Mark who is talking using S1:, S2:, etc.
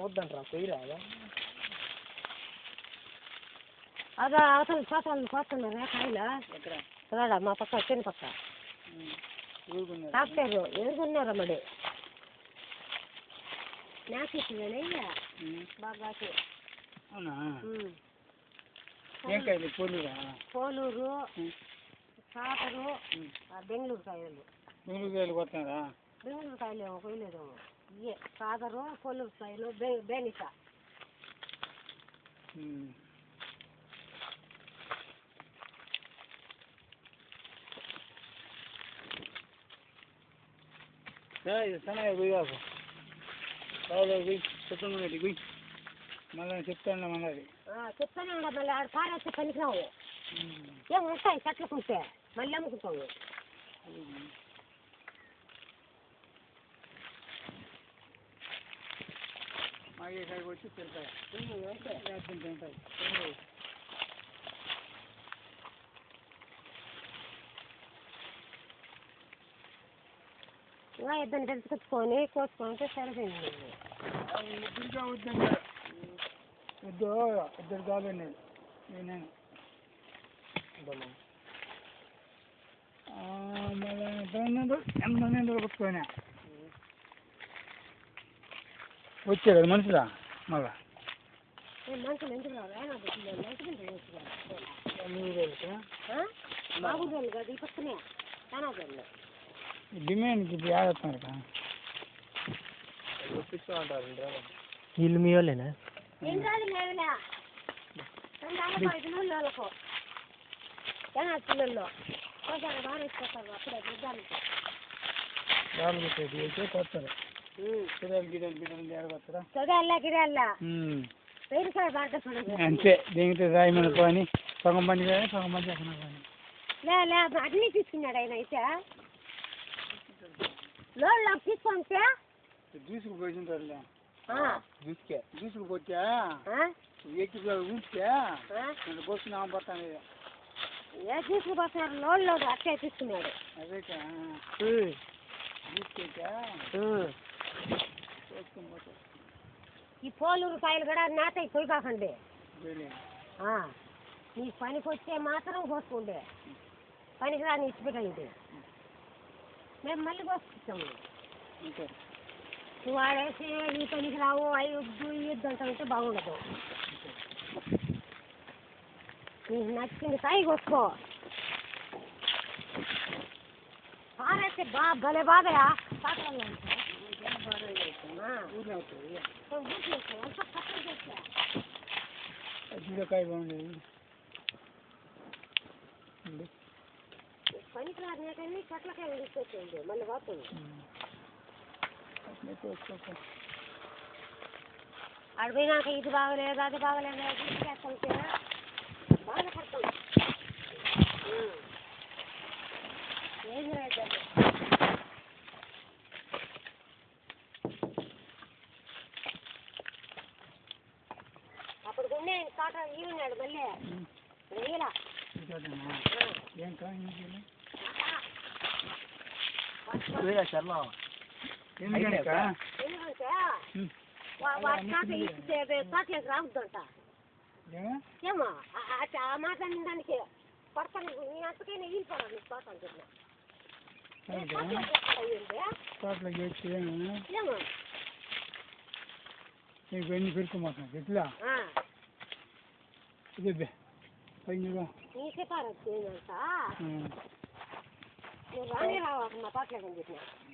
S1: వద్దంటారా కొయ్యరా
S2: అదా అవతల పోతాను పోతున్నారా కాయలు ఇక్కడ మా పక్క చిన్న పక్క డాక్టర్ ఎదుర్కొన్నారా మరి నాకు ఇచ్చిందనయ్యా బాగా
S1: అవునా ఏం కాయలు పోలూరు
S2: కాకరు బెంగళూరు కాయలు
S1: కొట్టినారా
S2: బెంగళూరు కాయలు ఏమో కొయ్యలేదేమో ఇవే కాకరు పోలూరు కాయలు బేనిస
S1: ಚೆನ್ನಾಗಿ గుయ్యాకు పోయి చెప్తాను గుయ్యి మళ్ళీ చెప్తాను మళ్ళీ
S2: చెప్తానే ఉండ మళ్ళీ ఆడ పారేస్తే పనికిరావు ఏం ఉంటాయి చెట్లకుంటే మళ్ళీ అమ్ముకుంటావు
S1: మాగే కాయకు వచ్చి తింటాయి తింటాయి
S2: ఇంకా ఇద్దరిని తెలుసుకొచ్చుకొని కోసుకుంటే సరిపోయింది
S1: ముగ్గురిగా వద్దండి ఇద్దరు కాదండి నేను మళ్ళీ 800 కొట్టుకోయినా వచ్చే కదా మనుషులా మళ్ళా
S2: మనుషులు ఎందుకు బాగుంది కదా ఈ పక్కనే చాలా
S1: డిమాండ్ ఇప్పుడు ఆడుతున్నారు
S3: వీళ్ళు మీ వాళ్ళేనా
S2: పిల్లల్లో బాగా ఇస్తారు అప్పుడే
S1: కొత్తారు అంతే దీనికి రాయమని పోని సగం మంది కానీ సగం మంది ఎక్కడ కానీ
S2: అన్నీ తీసుకున్నాడు ఆయన అయితే లోన్ తీసుకుంటే
S1: జ్యూసుకు పోయింటారులే జ్యూసుకు పోతే ఊరికే పోస్తున్నా పడతాను
S2: ఏ తీసుకుపోతున్నారు లోన్లో అట్టే తీసుకున్నాడు
S1: అదే
S2: ఈ పోలూరు కాయలు కూడా నాటై పోయి కాకండి నీ పనికి వచ్చే మాత్రం కోసుకుంటే పనికి రాని ఇచ్చిపెట్టండి మేము మళ్ళీ కోసుకుంటాము నువ్వు ఆడేసి ఈ పనికి రావు అవి వద్దు ఇద్దు అంటే బాగుండదు నీకు నచ్చింది కాయ కోసుకో పారేస్తే భలే బాధయా
S1: జీరకాయ బాగుండేది
S2: పనికి రాని చెట్లకాయ తీసుకొచ్చేయండి మళ్ళీ పోతుంది అడిపోయినాక ఇది బాగలేదు అది బాగలేదు తీసుకెళ్తుంటే బాధపడతాం ఏం చేయలేదు అప్పుడు కొన్నే తోట ఈనాడు మళ్ళీ వేయలా ఎందుకంటే తోటలోకి రావద్దంట ఏమో ఆ మాట దానికి పడతాను నీ అంతకైనా వీలిపోరా నీ తోట అంటున్నా
S1: తోటలోకి
S2: ఏమో
S1: నీకు ఎన్ని పెరుకోమాక ఎట్లా ఇదే
S2: నీకే పారొచ్చు ఏంటంట నువ్వు రాని రావు మా తోటలోకి అని చెప్పిన